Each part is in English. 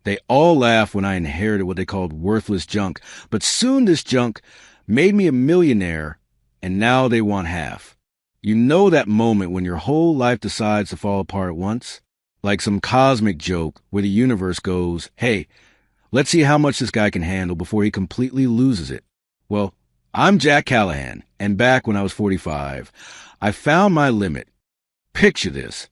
They all laughed when I inherited what they called worthless junk, but soon this junk made me a millionaire, and now they want half. You know that moment when your whole life decides to fall apart at once? Like some cosmic joke where the universe goes, hey, let's see how much this guy can handle before he completely loses it. Well, I'm Jack Callahan, and back when I was 45, I found my limit. Picture this.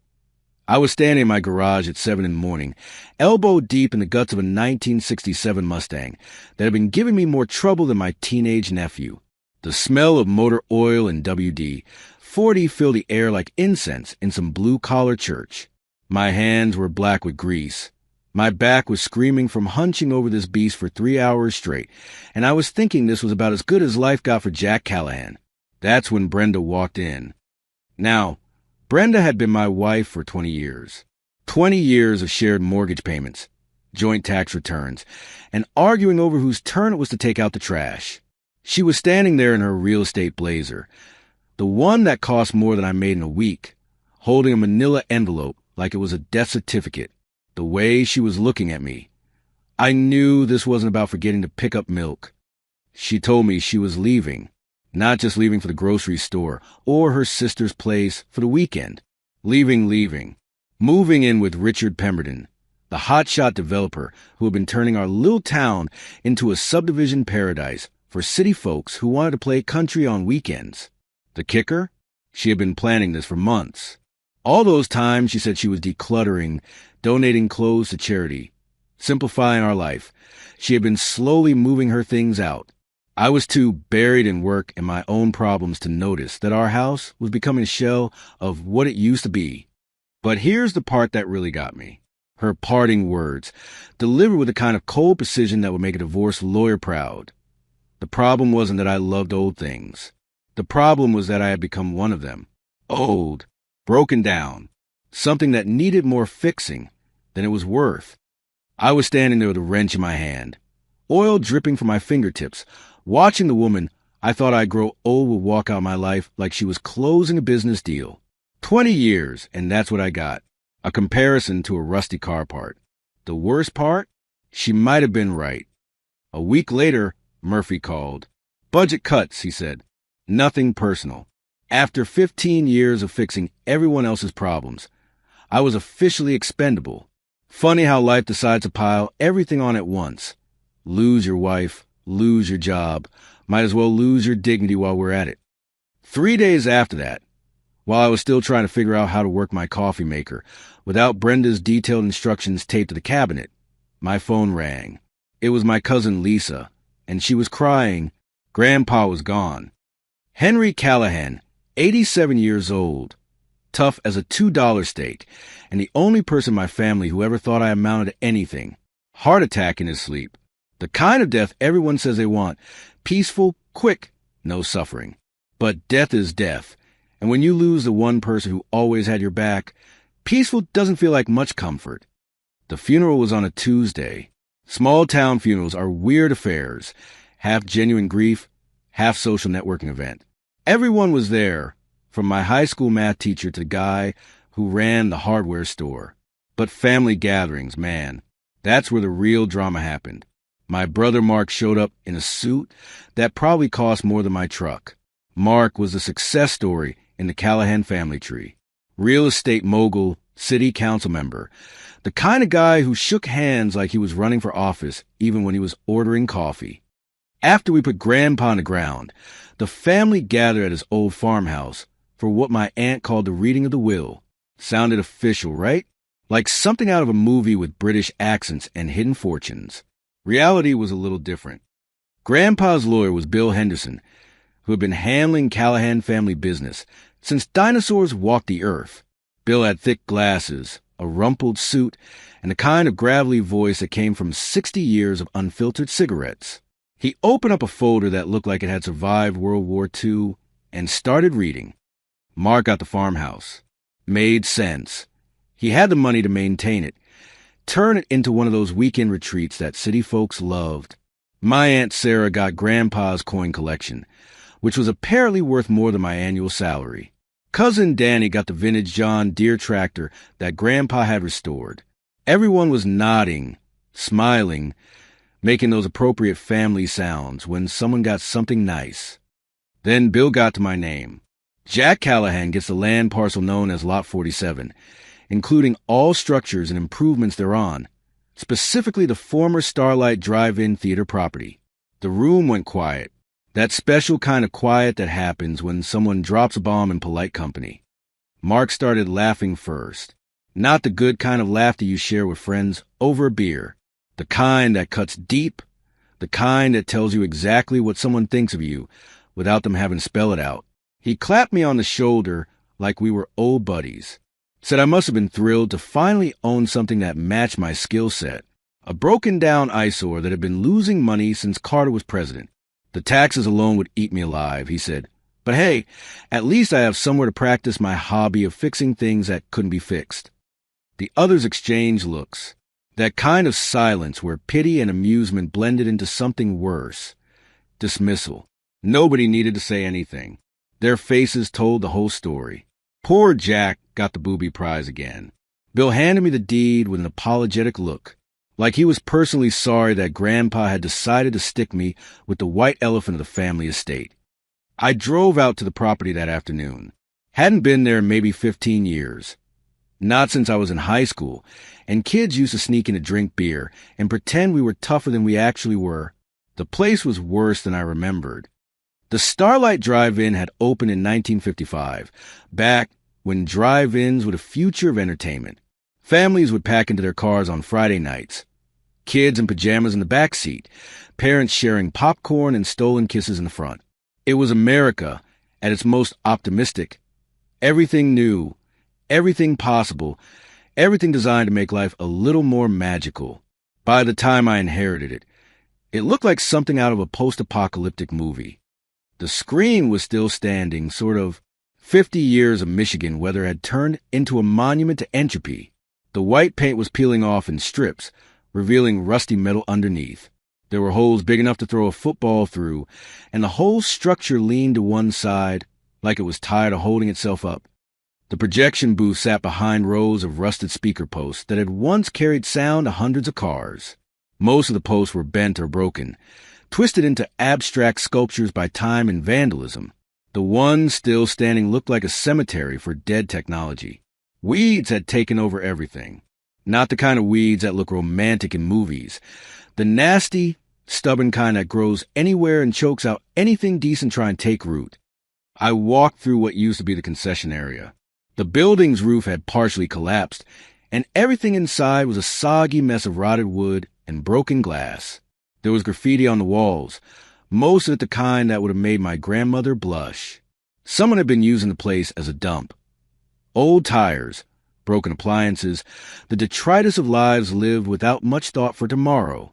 I was standing in my garage at 7 in the morning, elbow deep in the guts of a 1967 Mustang that had been giving me more trouble than my teenage nephew. The smell of motor oil and WD-40 filled the air like incense in some blue-collar church. My hands were black with grease. My back was screaming from hunching over this beast for 3 hours straight, and I was thinking this was about as good as life got for Jack Callahan. That's when Brenda walked in. Now, Brenda had been my wife for 20 years. 20 years of shared mortgage payments, joint tax returns, and arguing over whose turn it was to take out the trash. She was standing there in her real estate blazer, the one that cost more than I made in a week, holding a manila envelope like it was a death certificate. The way she was looking at me, I knew this wasn't about forgetting to pick up milk. She told me she was leaving. Not just leaving for the grocery store or her sister's place for the weekend. Leaving. Moving in with Richard Pemberton, the hotshot developer who had been turning our little town into a subdivision paradise for city folks who wanted to play country on weekends. The kicker? She had been planning this for months. All those times she said she was decluttering, donating clothes to charity, simplifying our life. She had been slowly moving her things out. I was too buried in work and my own problems to notice that our house was becoming a shell of what it used to be. But here's the part that really got me. Her parting words, delivered with the kind of cold precision that would make a divorce lawyer proud. The problem wasn't that I loved old things. The problem was that I had become one of them. Old, broken down, something that needed more fixing than it was worth. I was standing there with a wrench in my hand, oil dripping from my fingertips. Watching the woman I thought I'd grow old would walk out my life like she was closing a business deal. 20 years, and that's what I got. A comparison to a rusty car part. The worst part? She might have been right. A week later, Murphy called. Budget cuts, he said. Nothing personal. After 15 years of fixing everyone else's problems, I was officially expendable. Funny how life decides to pile everything on at once. Lose your wife. Lose your job. Might as well lose your dignity while we're at it. 3 days after that, while I was still trying to figure out how to work my coffee maker without Brenda's detailed instructions taped to the cabinet, my phone rang. It was my cousin Lisa, and she was crying. Grandpa was gone. Henry Callahan, 87 years old, tough as a $2 steak, and the only person in my family who ever thought I amounted to anything. Heart attack in his sleep. The kind of death everyone says they want. Peaceful, quick, no suffering. But death is death. And when you lose the one person who always had your back, peaceful doesn't feel like much comfort. The funeral was on a Tuesday. Small town funerals are weird affairs. Half genuine grief, half social networking event. Everyone was there, from my high school math teacher to the guy who ran the hardware store. But family gatherings, man, that's where the real drama happened. My brother Mark showed up in a suit that probably cost more than my truck. Mark was the success story in the Callahan family tree. Real estate mogul, city council member. The kind of guy who shook hands like he was running for office even when he was ordering coffee. After we put Grandpa on the ground, the family gathered at his old farmhouse for what my aunt called the reading of the will. Sounded official, right? Like something out of a movie with British accents and hidden fortunes. Reality was a little different. Grandpa's lawyer was Bill Henderson, who had been handling Callahan family business since dinosaurs walked the earth. Bill had thick glasses, a rumpled suit, and the kind of gravelly voice that came from 60 years of unfiltered cigarettes. He opened up a folder that looked like it had survived World War II and started reading. Mark got the farmhouse. Made sense. He had the money to maintain it. Turn it into one of those weekend retreats that city folks loved. My Aunt Sarah got Grandpa's coin collection, which was apparently worth more than my annual salary. Cousin Danny got the vintage John Deere tractor that Grandpa had restored. Everyone was nodding smiling, making those appropriate family sounds when someone got something nice. Then Bill got to my name. Jack Callahan gets the land parcel known as Lot 47, including all structures and improvements thereon, specifically the former Starlight Drive-In Theater property. The room went quiet, that special kind of quiet that happens when someone drops a bomb in polite company. Mark started laughing first. Not the good kind of laughter you share with friends over a beer. The kind that cuts deep. The kind that tells you exactly what someone thinks of you without them having to spell it out. He clapped me on the shoulder like we were old buddies. Said I must have been thrilled to finally own something that matched my skill set. A broken-down eyesore that had been losing money since Carter was president. The taxes alone would eat me alive, he said. But hey, at least I have somewhere to practice my hobby of fixing things that couldn't be fixed. The others exchanged looks. That kind of silence where pity and amusement blended into something worse. Dismissal. Nobody needed to say anything. Their faces told the whole story. Poor Jack got the booby prize again. Bill handed me the deed with an apologetic look, like he was personally sorry that Grandpa had decided to stick me with the white elephant of the family estate. I drove out to the property that afternoon. Hadn't been there in maybe 15 years. Not since I was in high school, and kids used to sneak in to drink beer and pretend we were tougher than we actually were. The place was worse than I remembered. The Starlight Drive-In had opened in 1955, back when drive-ins were the future of entertainment. Families would pack into their cars on Friday nights. Kids in pajamas in the back seat, parents sharing popcorn and stolen kisses in the front. It was America at its most optimistic. Everything new, everything possible, everything designed to make life a little more magical. By the time I inherited it, it looked like something out of a post-apocalyptic movie. The screen was still standing, sort of 50 years of Michigan weather had turned into a monument to entropy. The white paint was peeling off in strips, revealing rusty metal underneath. There were holes big enough to throw a football through, and the whole structure leaned to one side, like it was tired of holding itself up. The projection booth sat behind rows of rusted speaker posts that had once carried sound to hundreds of cars. Most of the posts were bent or broken, twisted into abstract sculptures by time and vandalism. The one still standing looked like a cemetery for dead technology. Weeds had taken over everything. Not the kind of weeds that look romantic in movies. The nasty, stubborn kind that grows anywhere and chokes out anything decent trying to take root. I walked through what used to be the concession area. The building's roof had partially collapsed, and everything inside was a soggy mess of rotted wood and broken glass. There was graffiti on the walls, most of it the kind that would have made my grandmother blush. Someone had been using the place as a dump. Old tires, broken appliances, the detritus of lives lived without much thought for tomorrow.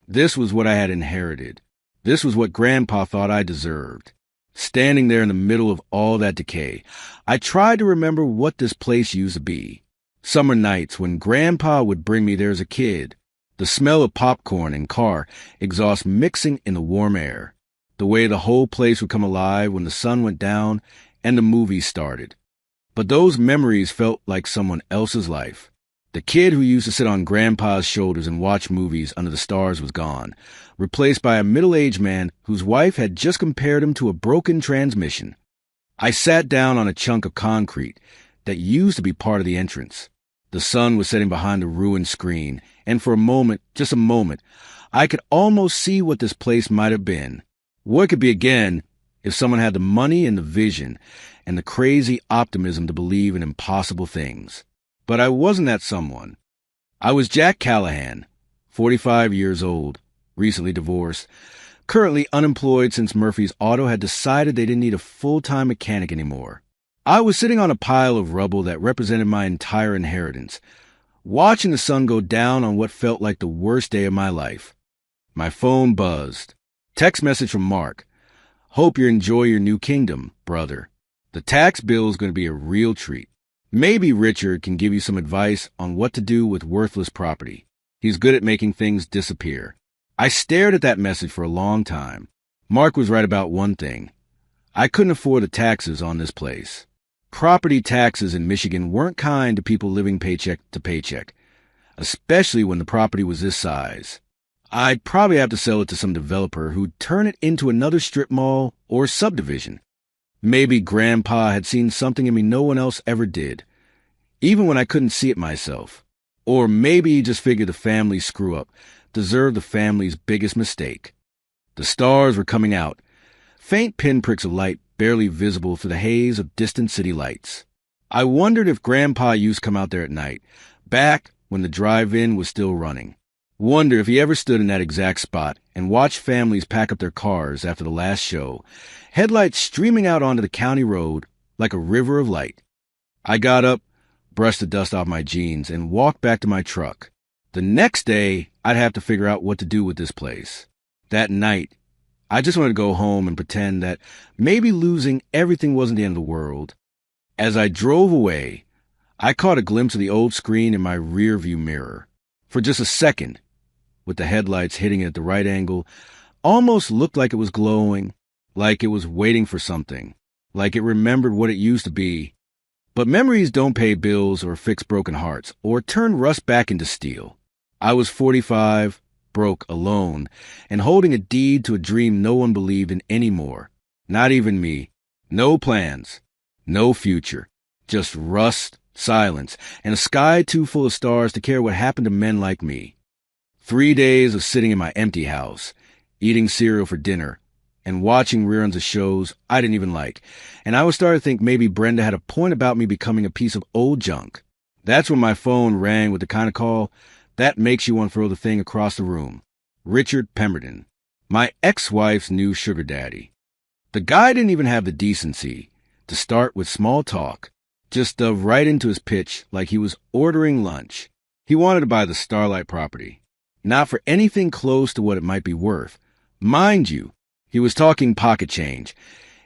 This was what I had inherited. This was what Grandpa thought I deserved. Standing there in the middle of all that decay, I tried to remember what this place used to be. Summer nights when Grandpa would bring me there as a kid. The smell of popcorn and car exhaust mixing in the warm air. The way the whole place would come alive when the sun went down and the movies started. But those memories felt like someone else's life. The kid who used to sit on Grandpa's shoulders and watch movies under the stars was gone, replaced by a middle-aged man whose wife had just compared him to a broken transmission. I sat down on a chunk of concrete that used to be part of the entrance. The sun was setting behind the ruined screen, and for a moment, just a moment, I could almost see what this place might have been. What it could be again if someone had the money and the vision and the crazy optimism to believe in impossible things. But I wasn't that someone. I was Jack Callahan, 45 years old, recently divorced, currently unemployed since Murphy's Auto had decided they didn't need a full-time mechanic anymore. I was sitting on a pile of rubble that represented my entire inheritance, watching the sun go down on what felt like the worst day of my life. My phone buzzed. Text message from Mark. Hope you enjoy your new kingdom, brother. The tax bill is going to be a real treat. Maybe Richard can give you some advice on what to do with worthless property. He's good at making things disappear. I stared at that message for a long time. Mark was right about one thing. I couldn't afford the taxes on this place. Property taxes in Michigan weren't kind to people living paycheck to paycheck. especially when the property was this size. I'd probably have to sell it to some developer who'd turn it into another strip mall or subdivision. Maybe Grandpa had seen something in me no one else ever did, even when I couldn't see it myself. Or maybe he just figured the family's screw-up deserved the family's biggest mistake. The stars were coming out, faint pinpricks of light barely visible through the haze of distant city lights. I wondered if Grandpa used to come out there at night, back when the drive-in was still running. Wonder if he ever stood in that exact spot and watched families pack up their cars after the last show, headlights streaming out onto the county road like a river of light. I got up, brushed the dust off my jeans, and walked back to my truck. The next day, I'd have to figure out what to do with this place. That night, I just wanted to go home and pretend that maybe losing everything wasn't the end of the world. As I drove away, I caught a glimpse of the old screen in my rearview mirror. For just a second, with the headlights hitting it at the right angle, almost looked like it was glowing, like it was waiting for something, like it remembered what it used to be. But memories don't pay bills or fix broken hearts or turn rust back into steel. I was 45, broke, alone, and holding a deed to a dream no one believed in anymore. Not even me. No plans. No future. Just rust, silence, and a sky too full of stars to care what happened to men like me. 3 days of sitting in my empty house, eating cereal for dinner, and watching reruns of shows I didn't even like, and I was starting to think maybe Brenda had a point about me becoming a piece of old junk. That's when my phone rang with the kind of call that makes you want to throw the thing across the room. Richard Pemberton, my ex-wife's new sugar daddy. The guy didn't even have the decency to start with small talk, just dove right into his pitch like he was ordering lunch. He wanted to buy the Starlight property, not for anything close to what it might be worth. Mind you, he was talking pocket change,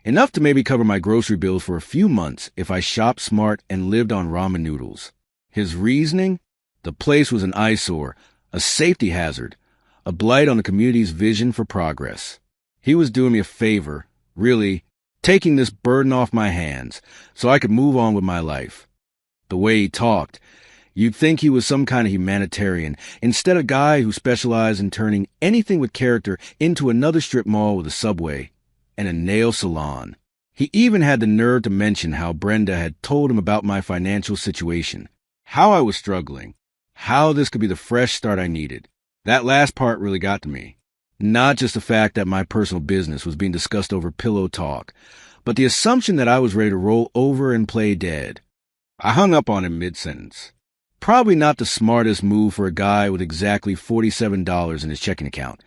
enough to maybe cover my grocery bills for a few months if I shopped smart and lived on ramen noodles. His reasoning? The place was an eyesore, a safety hazard, a blight on the community's vision for progress. He was doing me a favor, really, taking this burden off my hands so I could move on with my life. The way he talked, you'd think he was some kind of humanitarian, instead a guy who specialized in turning anything with character into another strip mall with a Subway and a nail salon. He even had the nerve to mention how Brenda had told him about my financial situation, how I was struggling, how this could be the fresh start I needed. That last part really got to me. Not just the fact that my personal business was being discussed over pillow talk, but the assumption that I was ready to roll over and play dead. I hung up on him mid-sentence. Probably not the smartest move for a guy with exactly $47 in his checking account,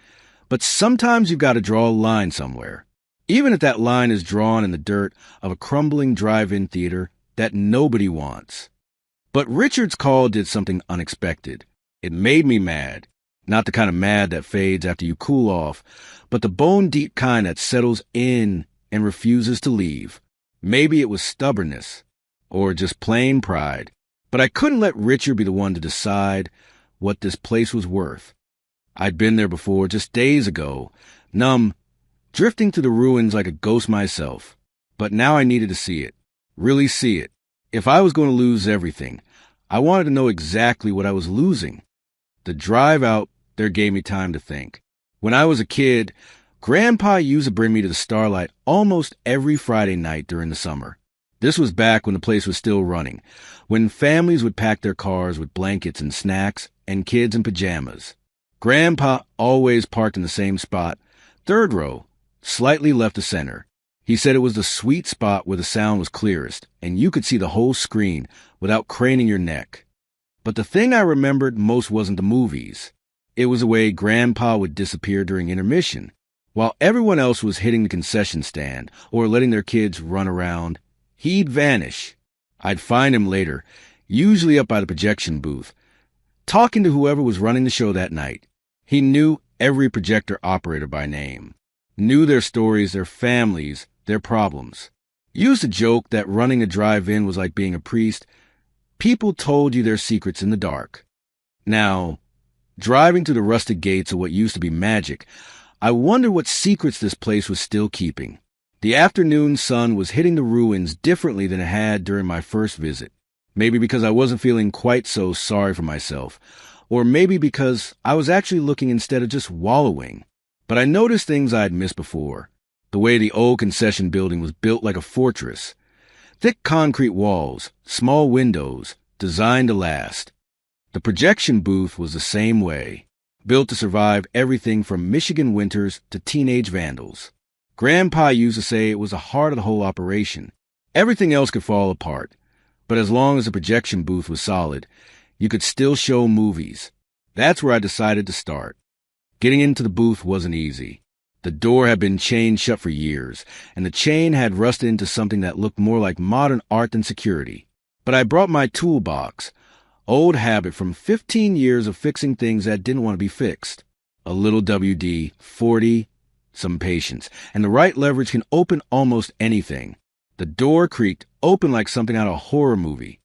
but sometimes you've got to draw a line somewhere, even if that line is drawn in the dirt of a crumbling drive-in theater that nobody wants. But Richard's call did something unexpected. It made me mad. Not the kind of mad that fades after you cool off, but the bone-deep kind that settles in and refuses to leave. Maybe it was stubbornness, or just plain pride. But I couldn't let Richard be the one to decide what this place was worth. I'd been there before just days ago, numb, drifting through the ruins like a ghost myself. But now I needed to see it, really see it. If I was going to lose everything, I wanted to know exactly what I was losing. The drive out there gave me time to think. When I was a kid, Grandpa used to bring me to the Starlight almost every Friday night during the summer. This was back when the place was still running, when families would pack their cars with blankets and snacks and kids in pajamas. Grandpa always parked in the same spot, third row, slightly left of center. He said it was the sweet spot where the sound was clearest, and you could see the whole screen without craning your neck. But the thing I remembered most wasn't the movies. It was the way Grandpa would disappear during intermission, while everyone else was hitting the concession stand or letting their kids run around. He'd vanish. I'd find him later, usually up by the projection booth, talking to whoever was running the show that night. He knew every projector operator by name, knew their stories, their families, their problems. Used to joke that running a drive-in was like being a priest. People told you their secrets in the dark. Now, driving through the rusted gates of what used to be magic, I wonder what secrets this place was still keeping. The afternoon sun was hitting the ruins differently than it had during my first visit. Maybe because I wasn't feeling quite so sorry for myself, or maybe because I was actually looking instead of just wallowing. But I noticed things I had missed before. The way the old concession building was built like a fortress. Thick concrete walls, small windows, designed to last. The projection booth was the same way, built to survive everything from Michigan winters to teenage vandals. Grandpa used to say it was the heart of the whole operation. Everything else could fall apart, but as long as the projection booth was solid, you could still show movies. That's where I decided to start. Getting into the booth wasn't easy. The door had been chained shut for years, and the chain had rusted into something that looked more like modern art than security. But I brought my toolbox, old habit from 15 years of fixing things that didn't want to be fixed. A little WD-40, some patience, and the right leverage can open almost anything. The door creaked open like something out of a horror movie.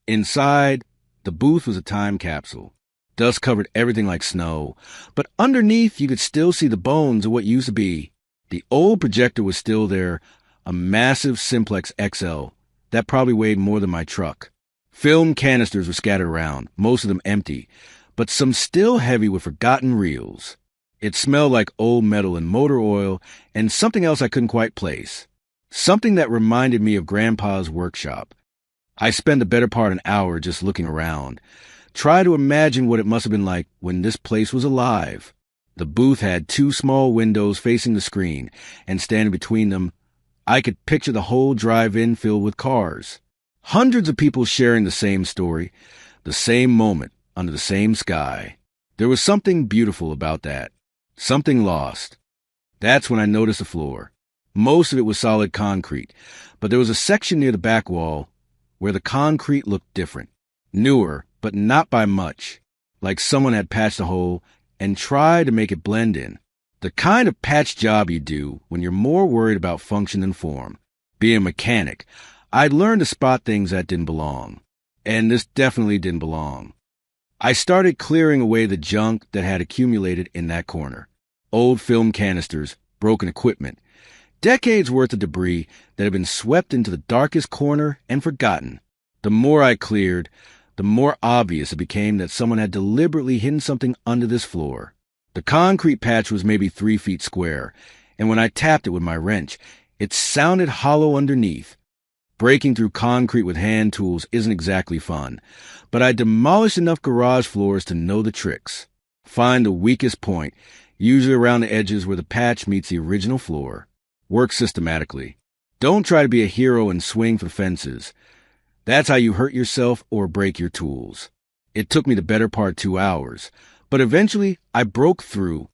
Inside, the booth was a time capsule. Dust covered everything like snow, but underneath you could still see the bones of what used to be. The old projector was still there, a massive Simplex XL that probably weighed more than my truck. Film canisters were scattered around, most of them empty, but some still heavy with forgotten reels. It smelled like old metal and motor oil and something else I couldn't quite place. Something that reminded me of Grandpa's workshop. I spent the better part of an hour just looking around. Try to imagine what it must have been like when this place was alive. The booth had 2 small windows facing the screen, and standing between them, I could picture the whole drive-in filled with cars. Hundreds of people sharing the same story, the same moment, under the same sky. There was something beautiful about that. Something lost. That's when I noticed the floor. Most of it was solid concrete, but there was a section near the back wall where the concrete looked different. Newer, but not by much, like someone had patched a hole and tried to make it blend in. The kind of patch job you do when you're more worried about function than form. Being a mechanic, I'd learned to spot things that didn't belong. And this definitely didn't belong. I started clearing away the junk that had accumulated in that corner. Old film canisters, broken equipment, decades worth of debris that had been swept into the darkest corner and forgotten. The more I cleared, the more obvious it became that someone had deliberately hidden something under this floor. The concrete patch was maybe 3 feet square, and when I tapped it with my wrench, it sounded hollow underneath. Breaking through concrete with hand tools isn't exactly fun, but I demolished enough garage floors to know the tricks. Find the weakest point, usually around the edges where the patch meets the original floor. Work systematically. Don't try to be a hero and swing for the fences. That's how you hurt yourself or break your tools. It took me the better part 2 hours, but eventually I broke through.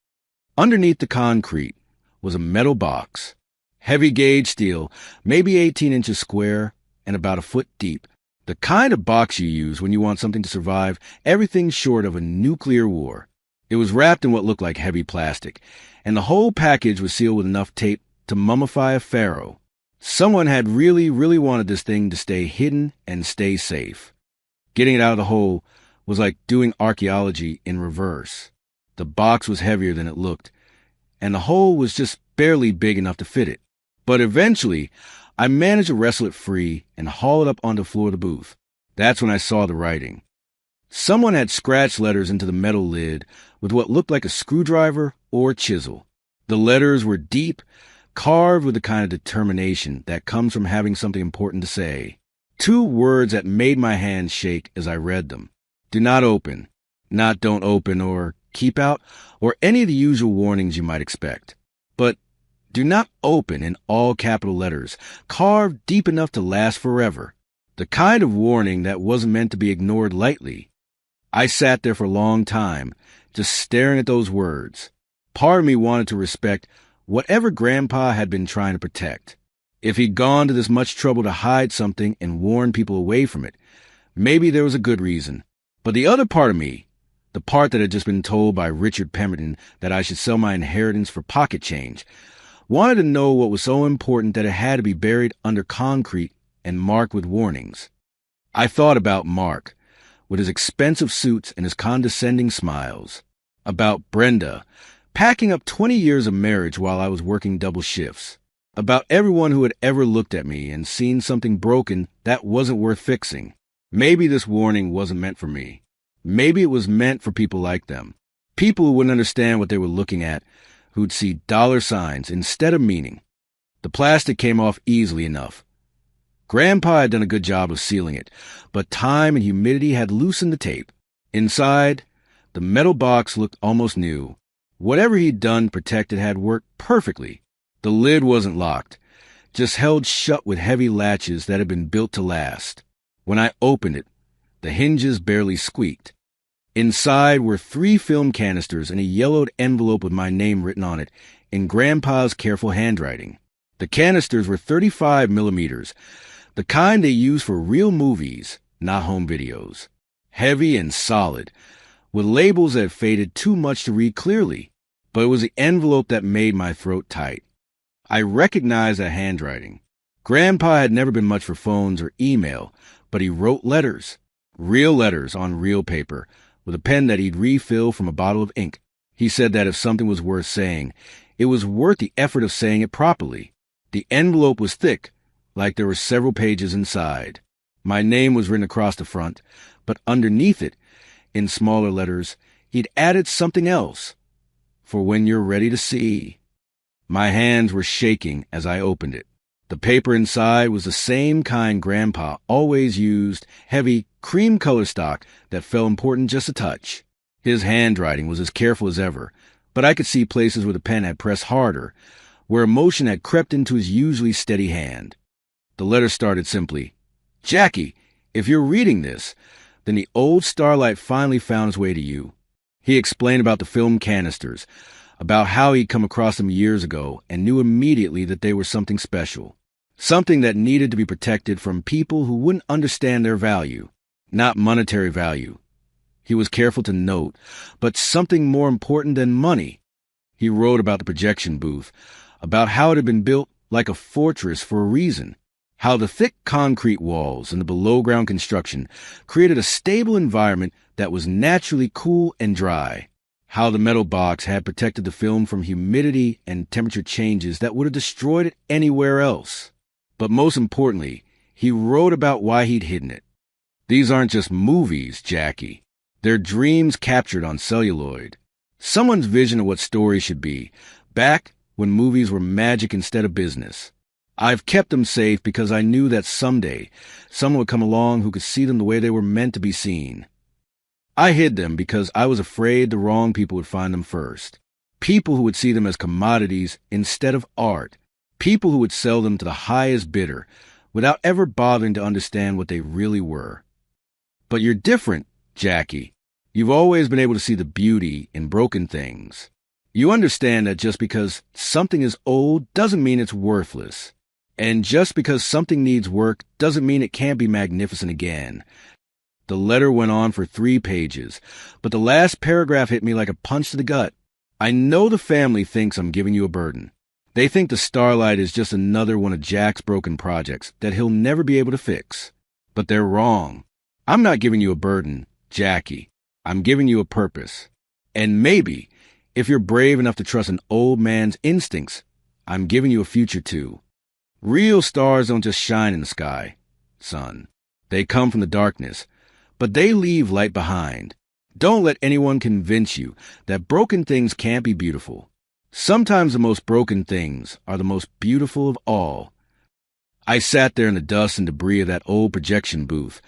Underneath the concrete was a metal box. Heavy gauge steel, maybe 18 inches square and about a foot deep. The kind of box you use when you want something to survive everything short of a nuclear war. It was wrapped in what looked like heavy plastic, and the whole package was sealed with enough tape to mummify a pharaoh. Someone had really wanted this thing to stay hidden and stay safe. Getting it out of the hole was like doing archaeology in reverse. The box was heavier than it looked, and the hole was just barely big enough to fit it. But eventually, I managed to wrestle it free and haul it up onto the floor of the booth. That's when I saw the writing. Someone had scratched letters into the metal lid with what looked like a screwdriver or chisel. The letters were deep, carved with the kind of determination that comes from having something important to say. 2 words that made my hands shake as I read them. Do not open, not don't open or keep out, or any of the usual warnings you might expect. But do not open in all capital letters, carved deep enough to last forever. The kind of warning that wasn't meant to be ignored lightly. I sat there for a long time, just staring at those words. Part of me wanted to respect whatever Grandpa had been trying to protect. If he'd gone to this much trouble to hide something and warn people away from it, maybe there was a good reason. But the other part of me, the part that had just been told by Richard Pemberton that I should sell my inheritance for pocket change, wanted to know what was so important that it had to be buried under concrete and marked with warnings. I thought about Mark, with his expensive suits and his condescending smiles. About Brenda, packing up 20 years of marriage while I was working double shifts. About everyone who had ever looked at me and seen something broken that wasn't worth fixing. Maybe this warning wasn't meant for me. Maybe it was meant for people like them. People who wouldn't understand what they were looking at, who'd see dollar signs instead of meaning. The plastic came off easily enough. Grandpa had done a good job of sealing it, but time and humidity had loosened the tape. Inside, the metal box looked almost new. Whatever he'd done to protect it had worked perfectly. The lid wasn't locked, just held shut with heavy latches that had been built to last. When I opened it, the hinges barely squeaked. Inside were 3 film canisters and a yellowed envelope with my name written on it in Grandpa's careful handwriting. The canisters were 35 millimeters, the kind they use for real movies, not home videos. Heavy and solid, with labels that faded too much to read clearly, but it was the envelope that made my throat tight. I recognized that handwriting. Grandpa had never been much for phones or email, but he wrote letters, real letters on real paper, with a pen that he'd refill from a bottle of ink. He said that if something was worth saying, it was worth the effort of saying it properly. The envelope was thick, like there were several pages inside. My name was written across the front, but underneath it, in smaller letters, he'd added something else. For when you're ready to see. My hands were shaking as I opened it. The paper inside was the same kind Grandpa always used, heavy, cream-color stock that felt important just a touch. His handwriting was as careful as ever, but I could see places where the pen had pressed harder, where emotion had crept into his usually steady hand. The letter started simply, "Jackie, if you're reading this," then the old starlight finally found its way to you. He explained about the film canisters, about how he'd come across them years ago and knew immediately that they were something special, something that needed to be protected from people who wouldn't understand their value, not monetary value. He was careful to note, but something more important than money. He wrote about the projection booth, about how it had been built like a fortress for a reason, how the thick concrete walls and the below-ground construction created a stable environment that was naturally cool and dry, how the metal box had protected the film from humidity and temperature changes that would have destroyed it anywhere else. But most importantly, he wrote about why he'd hidden it. These aren't just movies, Jackie. They're dreams captured on celluloid. Someone's vision of what stories should be, back when movies were magic instead of business. I've kept them safe because I knew that someday someone would come along who could see them the way they were meant to be seen. I hid them because I was afraid the wrong people would find them first. People who would see them as commodities instead of art. People who would sell them to the highest bidder without ever bothering to understand what they really were. But you're different, Jackie. You've always been able to see the beauty in broken things. You understand that just because something is old doesn't mean it's worthless. And just because something needs work doesn't mean it can't be magnificent again. The letter went on for 3 pages, but the last paragraph hit me like a punch to the gut. I know the family thinks I'm giving you a burden. They think the Starlight is just another one of Jack's broken projects that he'll never be able to fix. But they're wrong. I'm not giving you a burden, Jackie. I'm giving you a purpose. And maybe, if you're brave enough to trust an old man's instincts, I'm giving you a future too. Real stars don't just shine in the sky, son. They come from the darkness, but they leave light behind. Don't let anyone convince you that broken things can't be beautiful. Sometimes the most broken things are the most beautiful of all. I sat there in the dust and debris of that old projection booth,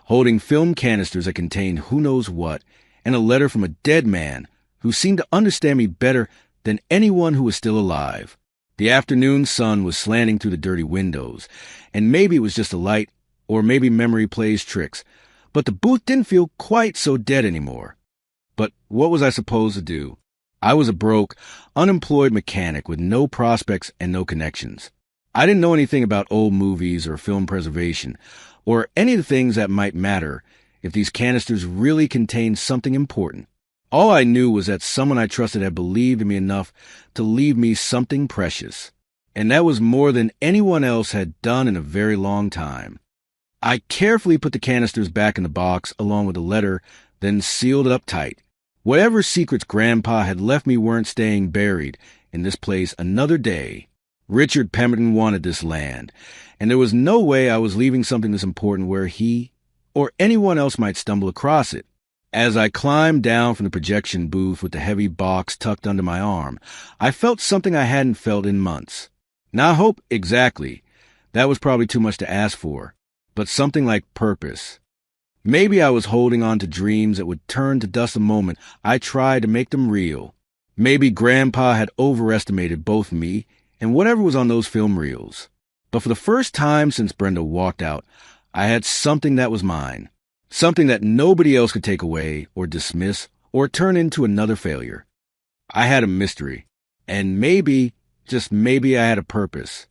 holding film canisters that contained who knows what, and a letter from a dead man who seemed to understand me better than anyone who was still alive. The afternoon sun was slanting through the dirty windows, and maybe it was just a light, or maybe memory plays tricks, but the booth didn't feel quite so dead anymore. But what was I supposed to do? I was a broke, unemployed mechanic with no prospects and no connections. I didn't know anything about old movies or film preservation, or any of the things that might matter if these canisters really contained something important. All I knew was that someone I trusted had believed in me enough to leave me something precious, and that was more than anyone else had done in a very long time. I carefully put the canisters back in the box along with the letter, then sealed it up tight. Whatever secrets Grandpa had left me weren't staying buried in this place another day. Richard Pemberton wanted this land, and there was no way I was leaving something this important where he or anyone else might stumble across it. As I climbed down from the projection booth with the heavy box tucked under my arm, I felt something I hadn't felt in months. Not hope exactly. That was probably too much to ask for. But something like purpose. Maybe I was holding on to dreams that would turn to dust the moment I tried to make them real. Maybe Grandpa had overestimated both me and whatever was on those film reels. But for the first time since Brenda walked out, I had something that was mine. Something that nobody else could take away or dismiss or turn into another failure. I had a mystery. And maybe, just maybe, I had a purpose.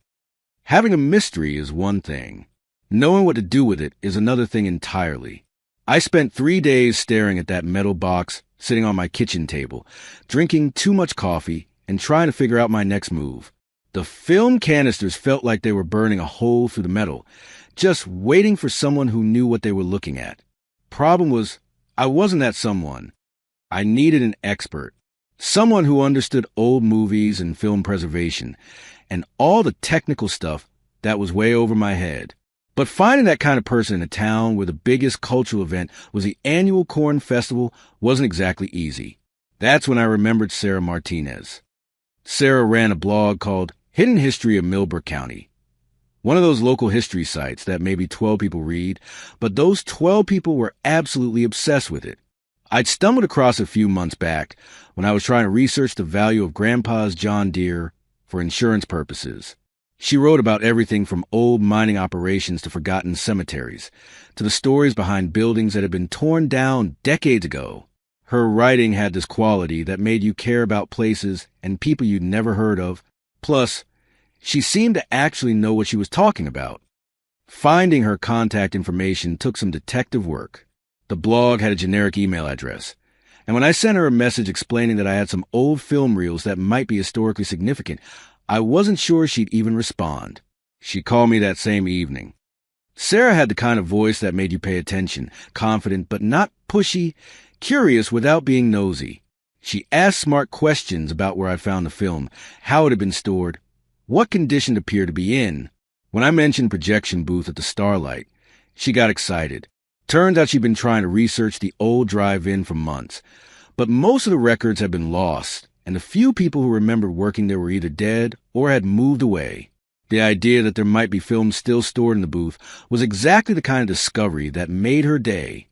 Having a mystery is one thing. Knowing what to do with it is another thing entirely. I spent 3 days staring at that metal box sitting on my kitchen table, drinking too much coffee and trying to figure out my next move. The film canisters felt like they were burning a hole through the metal, just waiting for someone who knew what they were looking at. Problem was, I wasn't that someone. I needed an expert. Someone who understood old movies and film preservation, and all the technical stuff that was way over my head. But finding that kind of person in a town where the biggest cultural event was the annual Corn Festival wasn't exactly easy. That's when I remembered Sarah Martinez. Sarah ran a blog called Hidden History of Millbrook County. One of those local history sites that maybe 12 people read, but those 12 people were absolutely obsessed with it. I'd stumbled across it a few months back when I was trying to research the value of Grandpa's John Deere for insurance purposes. She wrote about everything from old mining operations to forgotten cemeteries, to the stories behind buildings that had been torn down decades ago. Her writing had this quality that made you care about places and people you'd never heard of. Plus, she seemed to actually know what she was talking about. Finding her contact information took some detective work. The blog had a generic email address, and when I sent her a message explaining that I had some old film reels that might be historically significant, I wasn't sure she'd even respond. She called me that same evening. Sarah had the kind of voice that made you pay attention, confident but not pushy, curious without being nosy. She asked smart questions about where I found the film, how it had been stored, what condition it appeared to be in. When I mentioned projection booth at the Starlight, she got excited. Turns out she'd been trying to research the old drive-in for months, but most of the records had been lost, and the few people who remembered working there were either dead or had moved away. The idea that there might be films still stored in the booth was exactly the kind of discovery that made her day.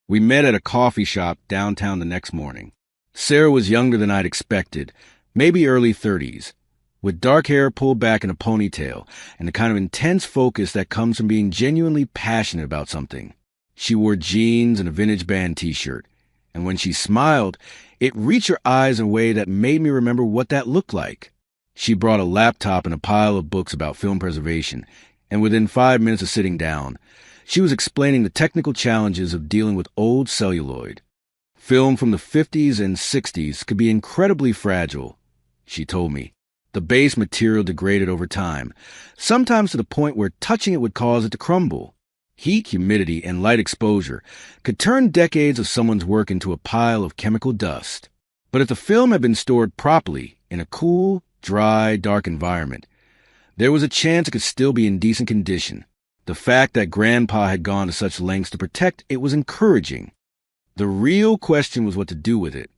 We met at a coffee shop downtown the next morning. Sarah was younger than I'd expected, maybe early 30s, with dark hair pulled back in a ponytail and the kind of intense focus that comes from being genuinely passionate about something. She wore jeans and a vintage band t-shirt, and when she smiled, it reached her eyes in a way that made me remember what that looked like. She brought a laptop and a pile of books about film preservation, and within 5 minutes of sitting down, she was explaining the technical challenges of dealing with old celluloid. Film from the 50s and 60s could be incredibly fragile, she told me. The base material degraded over time, sometimes to the point where touching it would cause it to crumble. Heat, humidity, and light exposure could turn decades of someone's work into a pile of chemical dust. But if the film had been stored properly in a cool, dry, dark environment, there was a chance it could still be in decent condition. The fact that Grandpa had gone to such lengths to protect it was encouraging. The real question was what to do with it.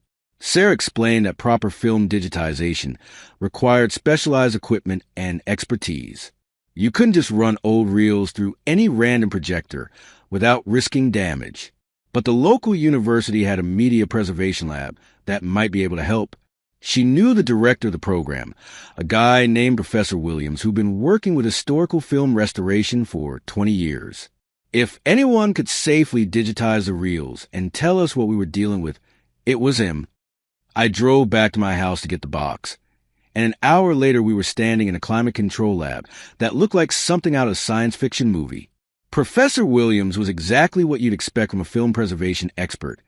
Sarah explained that proper film digitization required specialized equipment and expertise. You couldn't just run old reels through any random projector without risking damage. But the local university had a media preservation lab that might be able to help. She knew the director of the program, a guy named Professor Williams who'd been working with historical film restoration for 20 years. If anyone could safely digitize the reels and tell us what we were dealing with, it was him. I drove back to my house to get the box, and an hour later we were standing in a climate control lab that looked like something out of a science fiction movie. Professor Williams was exactly what you'd expect from a film preservation expert.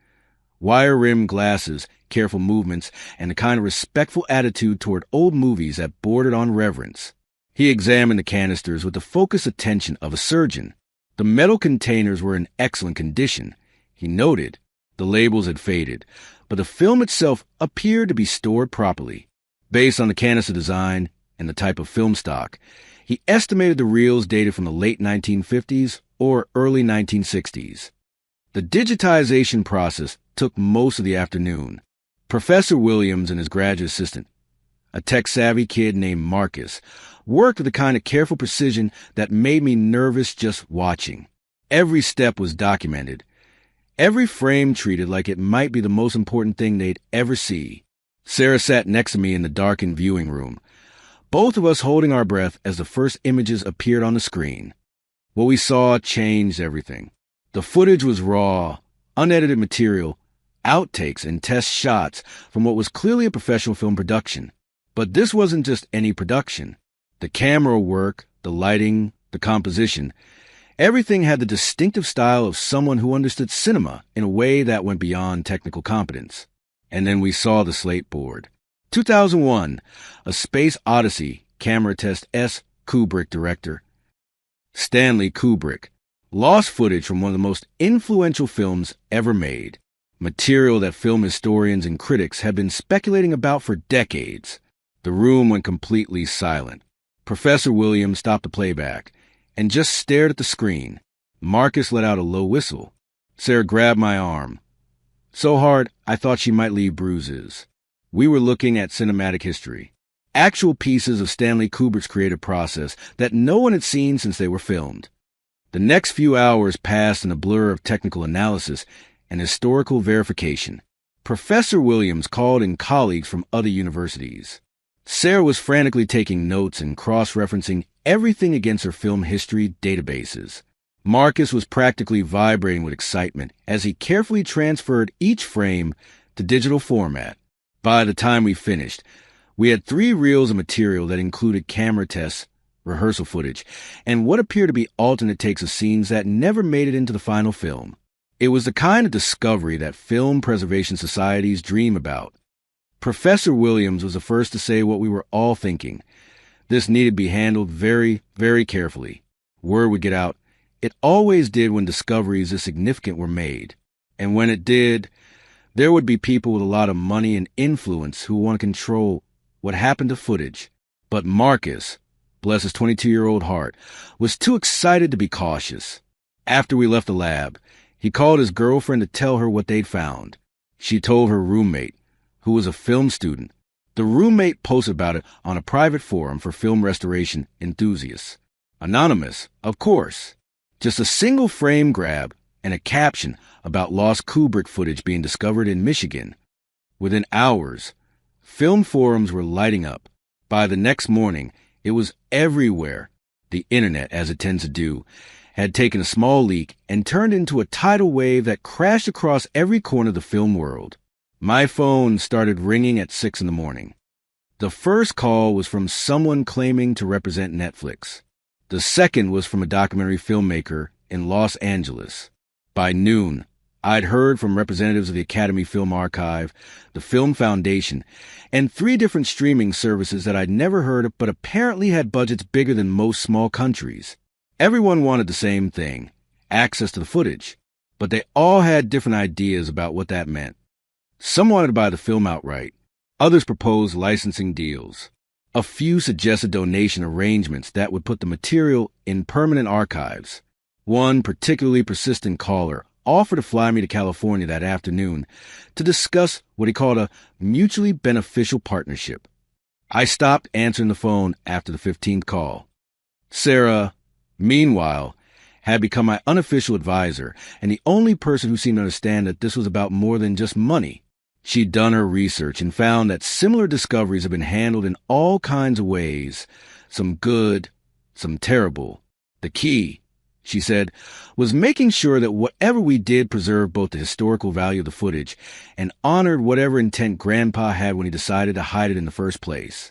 Wire-rimmed glasses, careful movements, and a kind of respectful attitude toward old movies that bordered on reverence. He examined the canisters with the focused attention of a surgeon. The metal containers were in excellent condition, he noted. The labels had faded, but the film itself appeared to be stored properly. Based on the canister design and the type of film stock, he estimated the reels dated from the late 1950s or early 1960s. The digitization process took most of the afternoon. Professor Williams and his graduate assistant, a tech-savvy kid named Marcus, worked with the kind of careful precision that made me nervous just watching. Every step was documented, every frame treated like it might be the most important thing they'd ever see. Sarah sat next to me in the darkened viewing room, both of us holding our breath as the first images appeared on the screen. What we saw changed everything. The footage was raw, unedited material, outtakes and test shots from what was clearly a professional film production. But this wasn't just any production. The camera work, the lighting, the composition, everything had the distinctive style of someone who understood cinema in a way that went beyond technical competence. And then we saw the slate board. 2001, A Space Odyssey, camera test S. Kubrick director. Stanley Kubrick. Lost footage from one of the most influential films ever made. Material that film historians and critics have been speculating about for decades. The room went completely silent. Professor Williams stopped the playback and just stared at the screen. Marcus let out a low whistle. Sarah grabbed my arm. So hard, I thought she might leave bruises. We were looking at cinematic history. Actual pieces of Stanley Kubrick's creative process that no one had seen since they were filmed. The next few hours passed in a blur of technical analysis and historical verification. Professor Williams called in colleagues from other universities. Sarah was frantically taking notes and cross-referencing everything against her film history databases. Marcus was practically vibrating with excitement as he carefully transferred each frame to digital format. By the time we finished, we had 3 reels of material that included camera tests, rehearsal footage, and what appeared to be alternate takes of scenes that never made it into the final film. It was the kind of discovery that film preservation societies dream about. Professor Williams was the first to say what we were all thinking. This needed to be handled very, very carefully. Word would get out. It always did when discoveries this significant were made. And when it did, there would be people with a lot of money and influence who want to control what happened to footage. But Marcus, bless his 22-year-old heart, was too excited to be cautious. After we left the lab, he called his girlfriend to tell her what they'd found. She told her roommate, who was a film student. The roommate posted about it on a private forum for film restoration enthusiasts. Anonymous, of course. Just a single frame grab and a caption about lost Kubrick footage being discovered in Michigan. Within hours, film forums were lighting up. By the next morning, it was everywhere. The internet, as it tends to do, had taken a small leak and turned into a tidal wave that crashed across every corner of the film world. My phone started ringing at 6 in the morning. The first call was from someone claiming to represent Netflix. The second was from a documentary filmmaker in Los Angeles. By noon, I'd heard from representatives of the Academy Film Archive, the Film Foundation, and 3 different streaming services that I'd never heard of but apparently had budgets bigger than most small countries. Everyone wanted the same thing, access to the footage, but they all had different ideas about what that meant. Some wanted to buy the film outright. Others proposed licensing deals. A few suggested donation arrangements that would put the material in permanent archives. One particularly persistent caller offered to fly me to California that afternoon to discuss what he called a mutually beneficial partnership. I stopped answering the phone after the 15th call. Sarah, meanwhile, had become my unofficial advisor and the only person who seemed to understand that this was about more than just money. She'd done her research and found that similar discoveries have been handled in all kinds of ways, some good, some terrible. The key, she said, was making sure that whatever we did preserved both the historical value of the footage and honored whatever intent Grandpa had when he decided to hide it in the first place.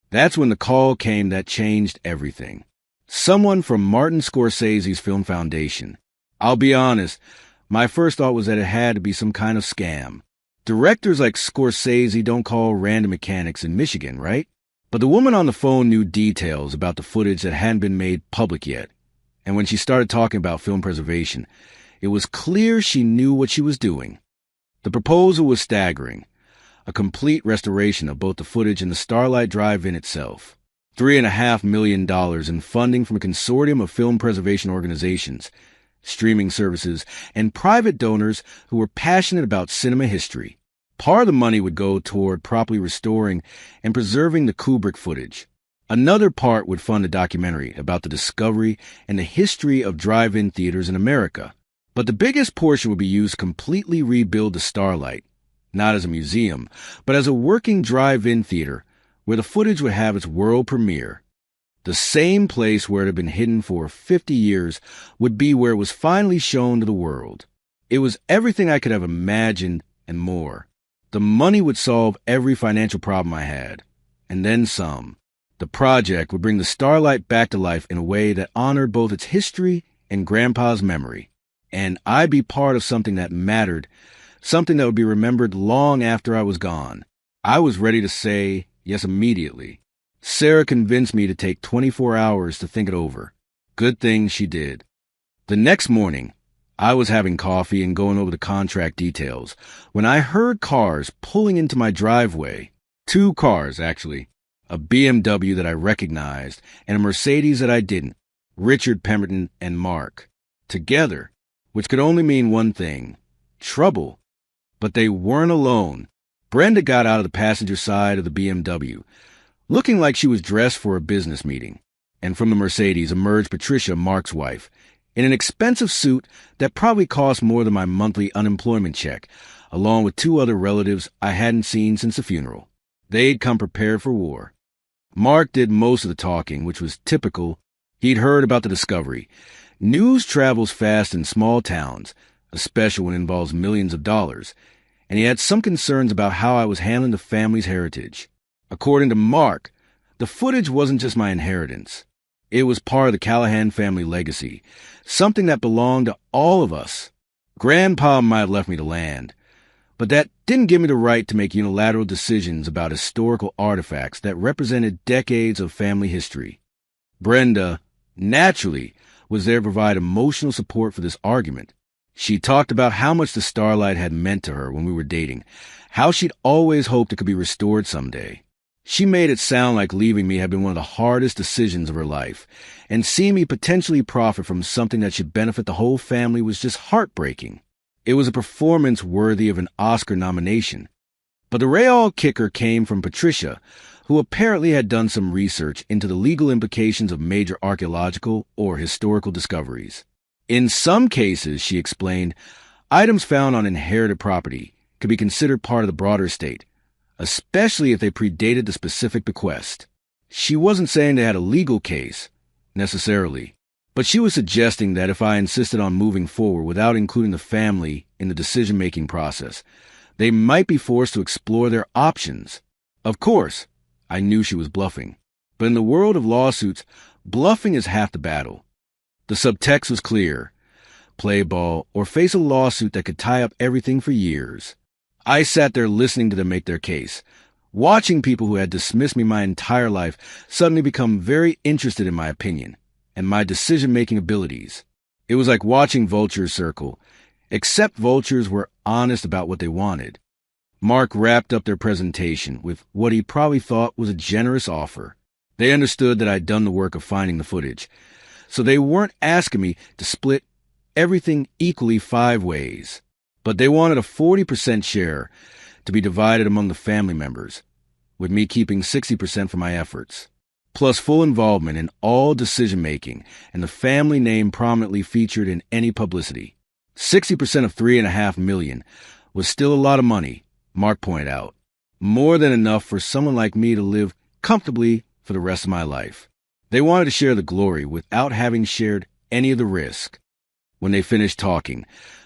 That's when the call came that changed everything. Someone from Martin Scorsese's Film Foundation. I'll be honest, my first thought was that it had to be some kind of scam. Directors like Scorsese don't call random mechanics in Michigan, right? But the woman on the phone knew details about the footage that hadn't been made public yet. And when she started talking about film preservation, it was clear she knew what she was doing. The proposal was staggering. A complete restoration of both the footage and the Starlight Drive-In itself. $3.5 million in funding from a consortium of film preservation organizations. streaming services, and private donors who were passionate about cinema history. Part of the money would go toward properly restoring and preserving the Kubrick footage. Another part would fund a documentary about the discovery and the history of drive-in theaters in America. But the biggest portion would be used to completely rebuild the Starlight, not as a museum, but as a working drive-in theater where the footage would have its world premiere. The same place where it had been hidden for 50 years would be where it was finally shown to the world. It was everything I could have imagined and more. The money would solve every financial problem I had, and then some. The project would bring the Starlight back to life in a way that honored both its history and Grandpa's memory. And I'd be part of something that mattered, something that would be remembered long after I was gone. I was ready to say yes immediately. Sarah convinced me to take 24 hours to think it over. Good thing she did. The next morning, I was having coffee and going over the contract details when I heard cars pulling into my driveway. 2 cars, actually. A BMW that I recognized and a Mercedes that I didn't. Richard, Pemberton, and Mark. Together, which could only mean one thing. Trouble. But they weren't alone. Brenda got out of the passenger side of the BMW, looking like she was dressed for a business meeting. And from the Mercedes emerged Patricia, Mark's wife, in an expensive suit that probably cost more than my monthly unemployment check, along with 2 other relatives I hadn't seen since the funeral. They'd come prepared for war. Mark did most of the talking, which was typical. He'd heard about the discovery. News travels fast in small towns, especially when it involves millions of dollars, and he had some concerns about how I was handling the family's heritage. According to Mark, the footage wasn't just my inheritance. It was part of the Callahan family legacy, something that belonged to all of us. Grandpa might have left me the land, but that didn't give me the right to make unilateral decisions about historical artifacts that represented decades of family history. Brenda, naturally, was there to provide emotional support for this argument. She talked about how much the Starlight had meant to her when we were dating, how she'd always hoped it could be restored someday. She made it sound like leaving me had been one of the hardest decisions of her life, and seeing me potentially profit from something that should benefit the whole family was just heartbreaking. It was a performance worthy of an Oscar nomination. But the real kicker came from Patricia, who apparently had done some research into the legal implications of major archaeological or historical discoveries. In some cases, she explained, items found on inherited property could be considered part of the broader estate, especially if they predated the specific bequest. She wasn't saying they had a legal case, necessarily, but she was suggesting that if I insisted on moving forward without including the family in the decision-making process, they might be forced to explore their options. Of course, I knew she was bluffing, but in the world of lawsuits, bluffing is half the battle. The subtext was clear. Play ball or face a lawsuit that could tie up everything for years. I sat there listening to them make their case, watching people who had dismissed me my entire life suddenly become very interested in my opinion and my decision-making abilities. It was like watching vultures circle, except vultures were honest about what they wanted. Mark wrapped up their presentation with what he probably thought was a generous offer. They understood that I'd done the work of finding the footage, so they weren't asking me to split everything equally 5 ways. But they wanted a 40% share to be divided among the family members, with me keeping 60% for my efforts, plus full involvement in all decision-making and the family name prominently featured in any publicity. 60% of $3.5 million was still a lot of money, Mark pointed out. More than enough for someone like me to live comfortably for the rest of my life. They wanted to share the glory without having shared any of the risk. When they finished talking,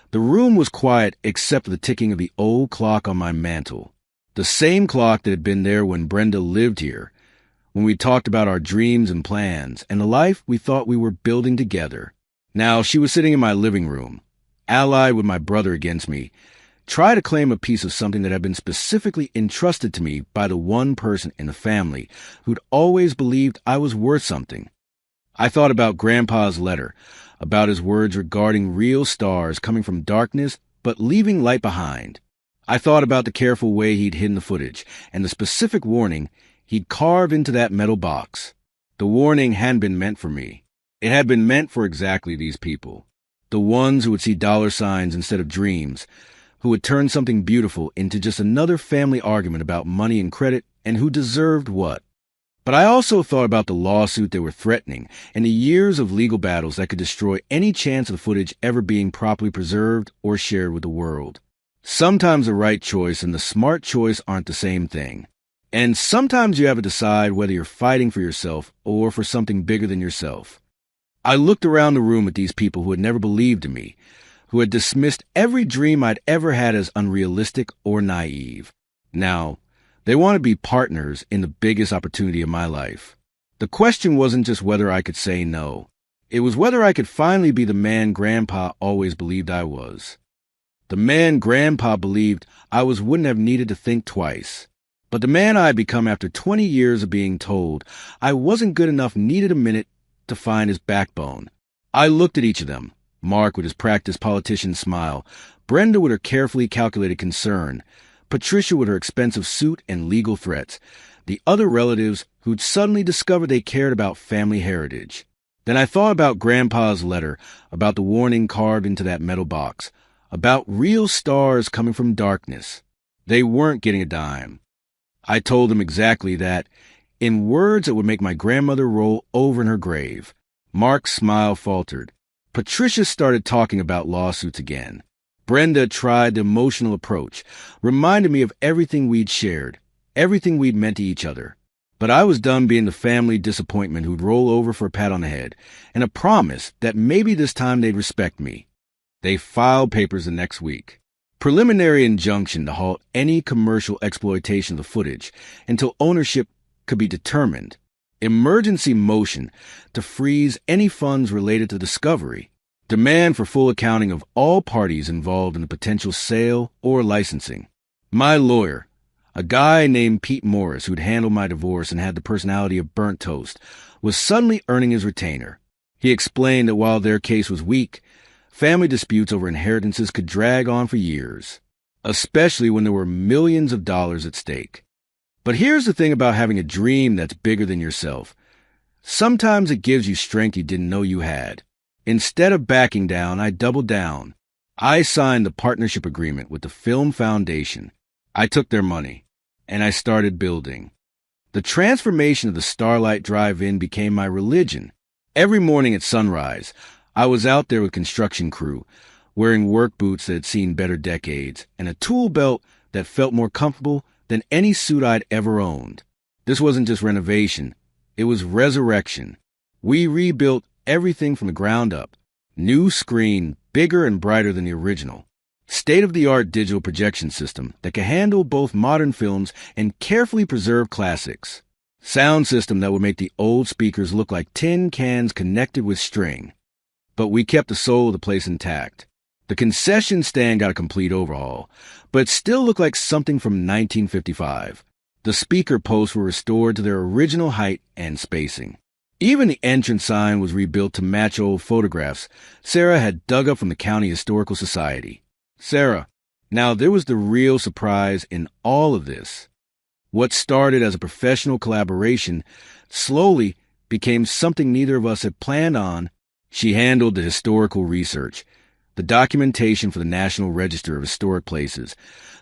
the room was quiet except for the ticking of the old clock on my mantel. The same clock that had been there when Brenda lived here, when we talked about our dreams and plans and the life we thought we were building together. Now she was sitting in my living room, allied with my brother against me, try to claim a piece of something that had been specifically entrusted to me by the one person in the family who'd always believed I was worth something. I thought about Grandpa's letter, about his words regarding real stars coming from darkness but leaving light behind. I thought about the careful way he'd hidden the footage and the specific warning he'd carved into that metal box. The warning hadn't been meant for me. It had been meant for exactly these people. The ones who would see dollar signs instead of dreams, who would turn something beautiful into just another family argument about money and credit and who deserved what. But I also thought about the lawsuit they were threatening and the years of legal battles that could destroy any chance of the footage ever being properly preserved or shared with the world. Sometimes the right choice and the smart choice aren't the same thing. And sometimes you have to decide whether you're fighting for yourself or for something bigger than yourself. I looked around the room at these people who had never believed in me, who had dismissed every dream I'd ever had as unrealistic or naive. Now, they want to be partners in the biggest opportunity of my life. The question wasn't just whether I could say no. It was whether I could finally be the man Grandpa always believed I was. The man Grandpa believed I wouldn't have needed to think twice. But the man I had become after 20 years of being told I wasn't good enough needed a minute to find his backbone. I looked at each of them, Mark with his practiced politician smile, Brenda with her carefully calculated concern, Patricia with her expensive suit and legal threats, the other relatives who'd suddenly discovered they cared about family heritage. Then I thought about Grandpa's letter, about the warning carved into that metal box, about real stars coming from darkness. They weren't getting a dime. I told them exactly that, in words that would make my grandmother roll over in her grave. Mark's smile faltered. Patricia started talking about lawsuits again. Brenda tried the emotional approach, reminded me of everything we'd shared, everything we'd meant to each other. But I was done being the family disappointment who'd roll over for a pat on the head, and a promise that maybe this time they'd respect me. They filed papers the next week. Preliminary injunction to halt any commercial exploitation of the footage until ownership could be determined. Emergency motion to freeze any funds related to discovery. Demand for full accounting of all parties involved in the potential sale or licensing. My lawyer, a guy named Pete Morris who'd handled my divorce and had the personality of burnt toast, was suddenly earning his retainer. He explained that while their case was weak, family disputes over inheritances could drag on for years, especially when there were millions of dollars at stake. But here's the thing about having a dream that's bigger than yourself. Sometimes it gives you strength you didn't know you had. Instead of backing down, I doubled down. I signed the partnership agreement with the Film Foundation. I took their money, and I started building. The transformation of the Starlight Drive-In became my religion. Every morning at sunrise, I was out there with construction crew, wearing work boots that had seen better decades, and a tool belt that felt more comfortable than any suit I'd ever owned. This wasn't just renovation, it was resurrection. We rebuilt everything from the ground up. New screen, bigger and brighter than the original. State-of-the-art digital projection system that could handle both modern films and carefully preserve classics. Sound system that would make the old speakers look like tin cans connected with string. But we kept the soul of the place intact. The concession stand got a complete overhaul, but it still looked like something from 1955. The speaker posts were restored to their original height and spacing. Even the entrance sign was rebuilt to match old photographs Sarah had dug up from the County Historical Society. Sarah, now there was the real surprise in all of this. What started as a professional collaboration slowly became something neither of us had planned on. She handled the historical research, the documentation for the National Register of Historic Places,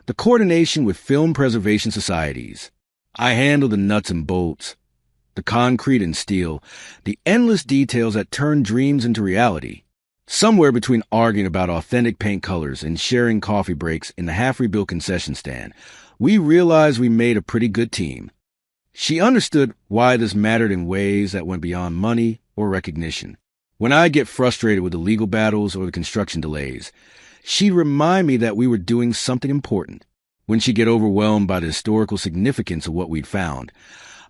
the coordination with film preservation societies. I handled the nuts and bolts, the concrete and steel, the endless details that turned dreams into reality. Somewhere between arguing about authentic paint colors and sharing coffee breaks in the half-rebuilt concession stand, we realized we made a pretty good team. She understood why this mattered in ways that went beyond money or recognition. When I get frustrated with the legal battles or the construction delays, she'd remind me that we were doing something important. When she'd get overwhelmed by the historical significance of what we'd found,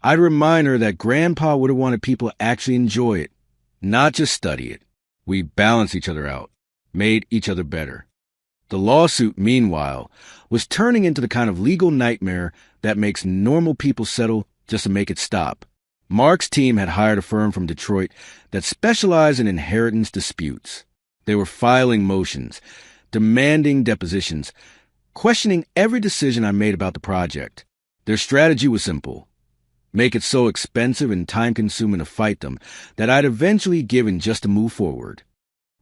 I'd remind her that Grandpa would have wanted people to actually enjoy it, not just study it. We balanced each other out, made each other better. The lawsuit, meanwhile, was turning into the kind of legal nightmare that makes normal people settle just to make it stop. Mark's team had hired a firm from Detroit that specialized in inheritance disputes. They were filing motions, demanding depositions, questioning every decision I made about the project. Their strategy was simple: make it so expensive and time-consuming to fight them that I'd eventually give in just to move forward.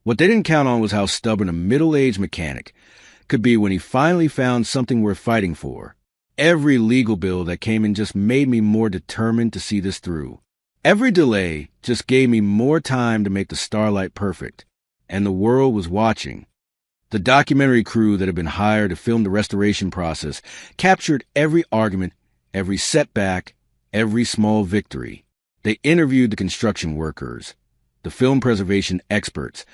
What they didn't count on was how stubborn a middle-aged mechanic could be when he finally found something worth fighting for. Every legal bill that came in just made me more determined to see this through. Every delay just gave me more time to make the starlight perfect. And the world was watching. The documentary crew that had been hired to film the restoration process captured every argument, every setback, every small victory. They interviewed the construction workers, the film preservation experts,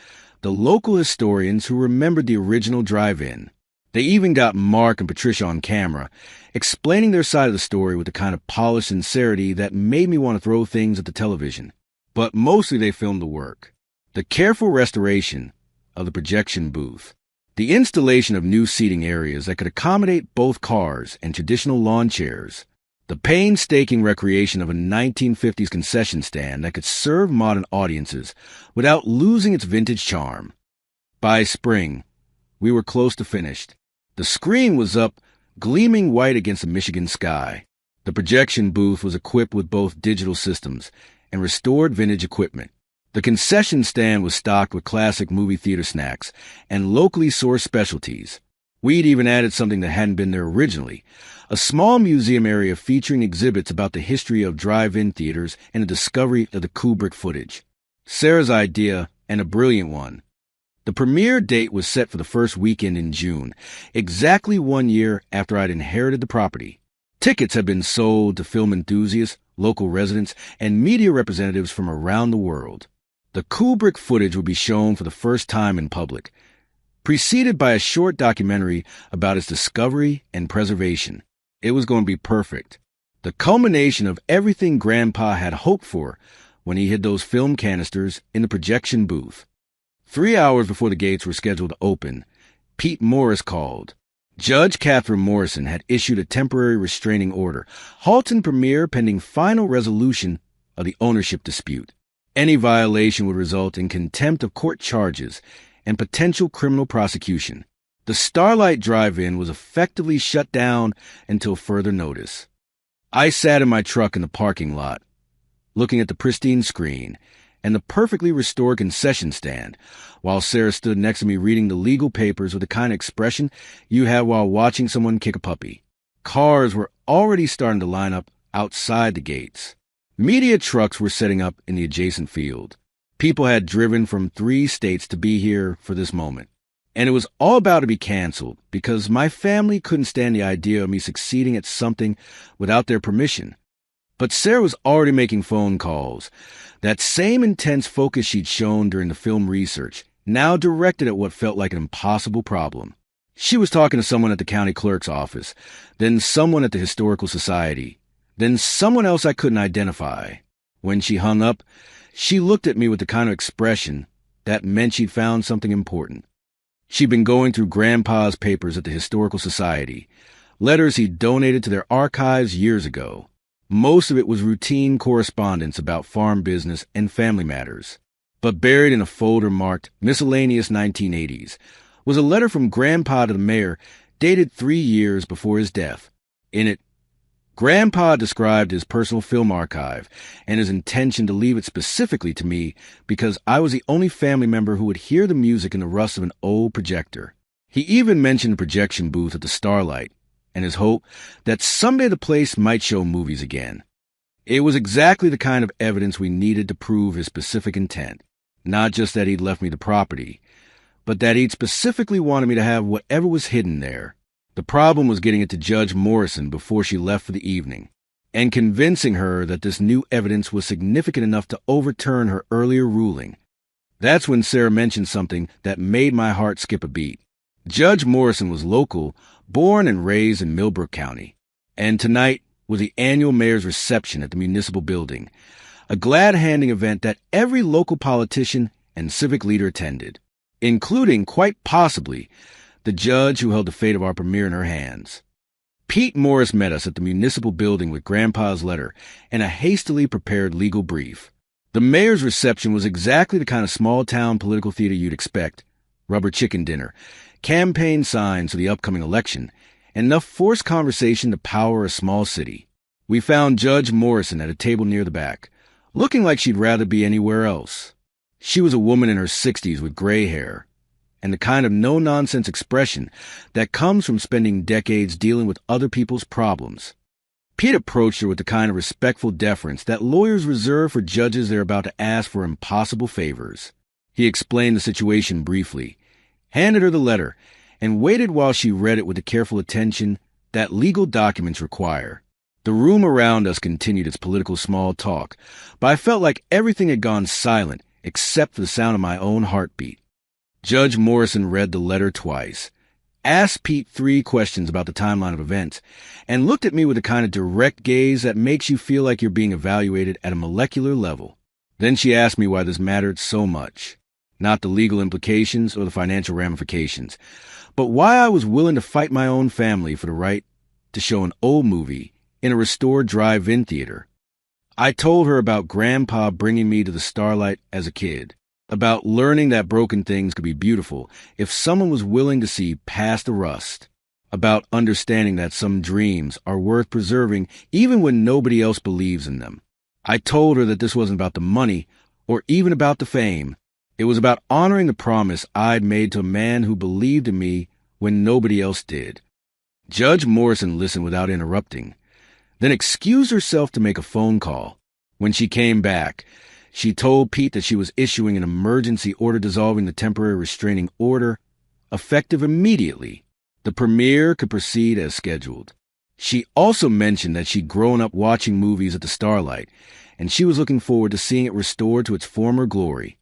the local historians who remembered the original drive-in. They even got Mark and Patricia on camera, explaining their side of the story with the kind of polished sincerity that made me want to throw things at the television. But mostly they filmed the work. The careful restoration of the projection booth. The installation of new seating areas that could accommodate both cars and traditional lawn chairs. The painstaking recreation of a 1950s concession stand that could serve modern audiences without losing its vintage charm. By spring, we were close to finished. The screen was up, gleaming white against the Michigan sky. The projection booth was equipped with both digital systems and restored vintage equipment. The concession stand was stocked with classic movie theater snacks and locally sourced specialties. We'd even added something that hadn't been there originally, a small museum area featuring exhibits about the history of drive-in theaters and the discovery of the Kubrick footage. Sarah's idea, and a brilliant one. The premiere date was set for the first weekend in June, exactly 1 year after I'd inherited the property. Tickets had been sold to film enthusiasts, local residents, and media representatives from around the world. The Kubrick footage would be shown for the first time in public, preceded by a short documentary about its discovery and preservation. It was going to be perfect. The culmination of everything Grandpa had hoped for when he hid those film canisters in the projection booth. 3 hours before the gates were scheduled to open, Pete Morris called. Judge Catherine Morrison had issued a temporary restraining order, halting premiere pending final resolution of the ownership dispute. Any violation would result in contempt of court charges and potential criminal prosecution. The Starlight Drive-In was effectively shut down until further notice. I sat in my truck in the parking lot, looking at the pristine screen and the perfectly restored concession stand, while Sarah stood next to me reading the legal papers with the kind of expression you have while watching someone kick a puppy. Cars were already starting to line up outside the gates. Media trucks were setting up in the adjacent field. People had driven from 3 states to be here for this moment. And it was all about to be canceled because my family couldn't stand the idea of me succeeding at something without their permission. But Sarah was already making phone calls. That same intense focus she'd shown during the film research, now directed at what felt like an impossible problem. She was talking to someone at the county clerk's office, then someone at the Historical Society, then someone else I couldn't identify. When she hung up, she looked at me with the kind of expression that meant she'd found something important. She'd been going through Grandpa's papers at the Historical Society, letters he'd donated to their archives years ago. Most of it was routine correspondence about farm business and family matters. But buried in a folder marked Miscellaneous 1980s was a letter from Grandpa to the mayor dated 3 years before his death. In it, Grandpa described his personal film archive and his intention to leave it specifically to me because I was the only family member who would hear the music and the rust of an old projector. He even mentioned the projection booth at the Starlight and his hope that someday the place might show movies again. It was exactly the kind of evidence we needed to prove his specific intent. Not just that he'd left me the property, but that he'd specifically wanted me to have whatever was hidden there. The problem was getting it to Judge Morrison before she left for the evening, and convincing her that this new evidence was significant enough to overturn her earlier ruling. That's when Sarah mentioned something that made my heart skip a beat. Judge Morrison was local, born and raised in Millbrook County, and tonight was the annual mayor's reception at the municipal building, a glad-handing event that every local politician and civic leader attended, including, quite possibly, the judge who held the fate of our premiere in her hands. Pete Morris met us at the municipal building with Grandpa's letter and a hastily prepared legal brief. The mayor's reception was exactly the kind of small-town political theater you'd expect. Rubber chicken dinner, campaign signs for the upcoming election, and enough forced conversation to power a small city. We found Judge Morrison at a table near the back, looking like she'd rather be anywhere else. She was a woman in her 60s with gray hair and the kind of no-nonsense expression that comes from spending decades dealing with other people's problems. Pete approached her with the kind of respectful deference that lawyers reserve for judges they're about to ask for impossible favors. He explained the situation briefly, handed her the letter, and waited while she read it with the careful attention that legal documents require. The room around us continued its political small talk, but I felt like everything had gone silent except for the sound of my own heartbeat. Judge Morrison read the letter twice, asked Pete 3 questions about the timeline of events, and looked at me with the kind of direct gaze that makes you feel like you're being evaluated at a molecular level. Then she asked me why this mattered so much. Not the legal implications or the financial ramifications, but why I was willing to fight my own family for the right to show an old movie in a restored drive-in theater. I told her about Grandpa bringing me to the Starlight as a kid, about learning that broken things could be beautiful if someone was willing to see past the rust, about understanding that some dreams are worth preserving even when nobody else believes in them. I told her that this wasn't about the money or even about the fame. It was about honoring the promise I'd made to a man who believed in me when nobody else did. Judge Morrison listened without interrupting, then excused herself to make a phone call. When she came back, she told Pete that she was issuing an emergency order dissolving the temporary restraining order, effective immediately. The premiere could proceed as scheduled. She also mentioned that she'd grown up watching movies at the Starlight, and she was looking forward to seeing it restored to its former glory.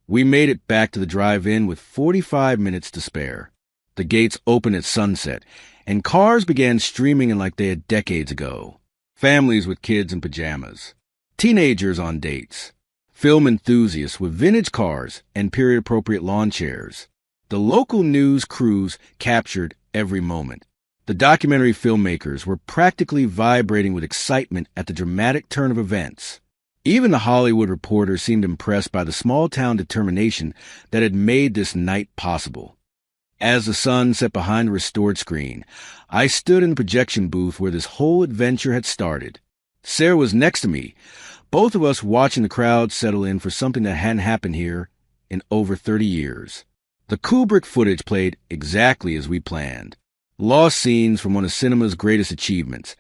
We made it back to the drive-in with 45 minutes to spare. The gates opened at sunset, and cars began streaming in like they had decades ago. Families with kids in pajamas, teenagers on dates, film enthusiasts with vintage cars and period-appropriate lawn chairs. The local news crews captured every moment. The documentary filmmakers were practically vibrating with excitement at the dramatic turn of events. Even the Hollywood reporters seemed impressed by the small-town determination that had made this night possible. As the sun set behind the restored screen, I stood in the projection booth where this whole adventure had started. Sarah was next to me, both of us watching the crowd settle in for something that hadn't happened here in over 30 years. The Kubrick footage played exactly as we planned. Lost scenes from one of cinema's greatest achievements,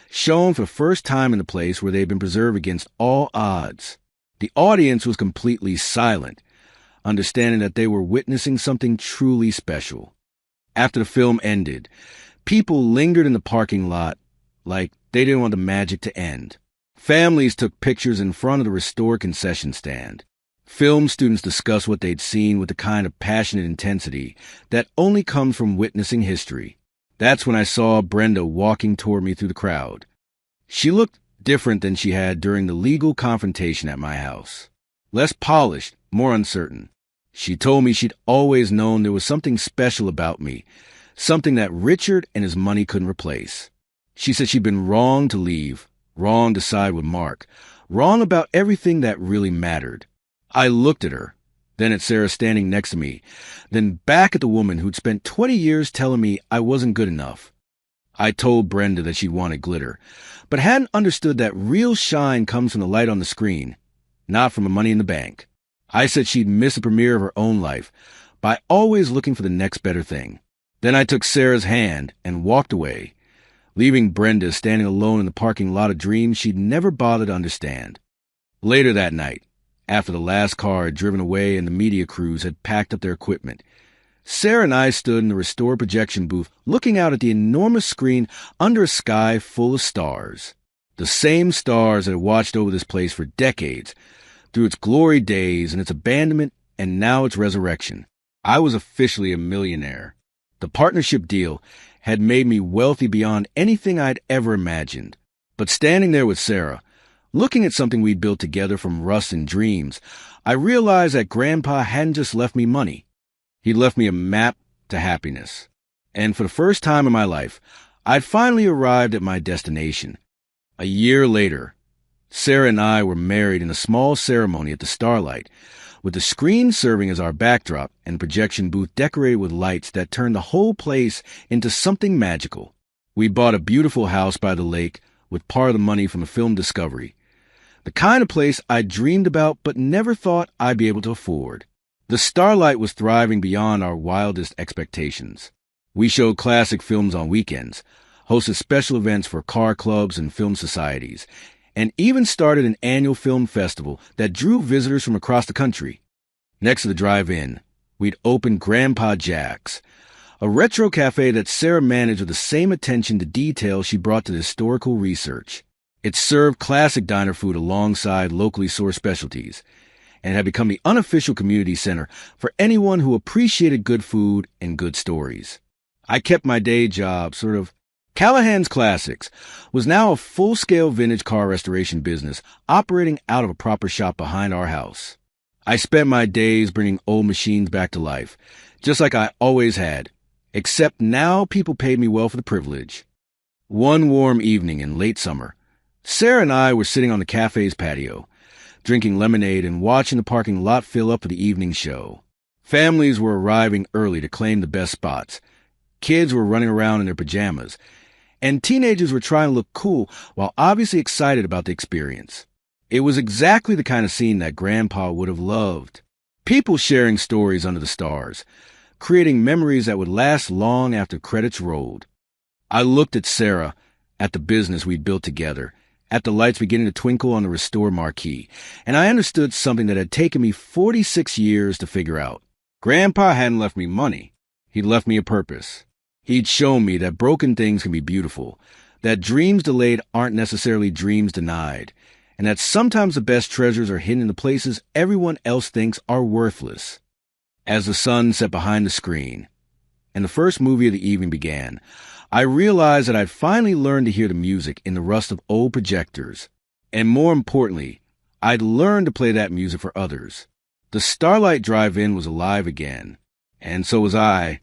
shown for the first time in the place where they had been preserved against all odds. The audience was completely silent, understanding that they were witnessing something truly special. After the film ended, people lingered in the parking lot like they didn't want the magic to end. Families took pictures in front of the restored concession stand. Film students discussed what they'd seen with the kind of passionate intensity that only comes from witnessing history. That's when I saw Brenda walking toward me through the crowd. She looked different than she had during the legal confrontation at my house. Less polished, more uncertain. She told me she'd always known there was something special about me, something that Richard and his money couldn't replace. She said she'd been wrong to leave, wrong to side with Mark, wrong about everything that really mattered. I looked at her, then at Sarah standing next to me, then back at the woman who'd spent 20 years telling me I wasn't good enough. I told Brenda that she wanted glitter, but hadn't understood that real shine comes from the light on the screen, not from the money in the bank. I said she'd miss the premiere of her own life by always looking for the next better thing. Then I took Sarah's hand and walked away, leaving Brenda standing alone in the parking lot of dreams she'd never bothered to understand. Later that night, after the last car had driven away and the media crews had packed up their equipment, Sarah and I stood in the restored projection booth looking out at the enormous screen under a sky full of stars. The same stars that had watched over this place for decades, through its glory days and its abandonment and now its resurrection. I was officially a millionaire. The partnership deal had made me wealthy beyond anything I'd ever imagined. But standing there with Sarah, looking at something we'd built together from rust and dreams, I realized that Grandpa hadn't just left me money. He'd left me a map to happiness. And for the first time in my life, I'd finally arrived at my destination. A year later, Sarah and I were married in a small ceremony at the Starlight, with the screen serving as our backdrop and the projection booth decorated with lights that turned the whole place into something magical. We bought a beautiful house by the lake with part of the money from a film discovery. The kind of place I dreamed about but never thought I'd be able to afford. The Starlight was thriving beyond our wildest expectations. We showed classic films on weekends, hosted special events for car clubs and film societies, and even started an annual film festival that drew visitors from across the country. Next to the drive-in, we'd opened Grandpa Jack's, a retro cafe that Sarah managed with the same attention to detail she brought to the historical research. It served classic diner food alongside locally sourced specialties, and had become the unofficial community center for anyone who appreciated good food and good stories. I kept my day job, sort of. Callahan's Classics was now a full-scale vintage car restoration business operating out of a proper shop behind our house. I spent my days bringing old machines back to life, just like I always had, except now people paid me well for the privilege. One warm evening in late summer, Sarah and I were sitting on the cafe's patio, drinking lemonade and watching the parking lot fill up for the evening show. Families were arriving early to claim the best spots. Kids were running around in their pajamas, and teenagers were trying to look cool while obviously excited about the experience. It was exactly the kind of scene that Grandpa would have loved. People sharing stories under the stars, creating memories that would last long after credits rolled. I looked at Sarah, at the business we'd built together, at the lights beginning to twinkle on the Restore marquee, and I understood something that had taken me 46 years to figure out. Grandpa hadn't left me money. He'd left me a purpose. He'd shown me that broken things can be beautiful, that dreams delayed aren't necessarily dreams denied, and that sometimes the best treasures are hidden in the places everyone else thinks are worthless. As the sun set behind the screen, and the first movie of the evening began, I realized that I'd finally learned to hear the music in the rust of old projectors. And more importantly, I'd learned to play that music for others. The Starlight Drive-In was alive again, and so was I.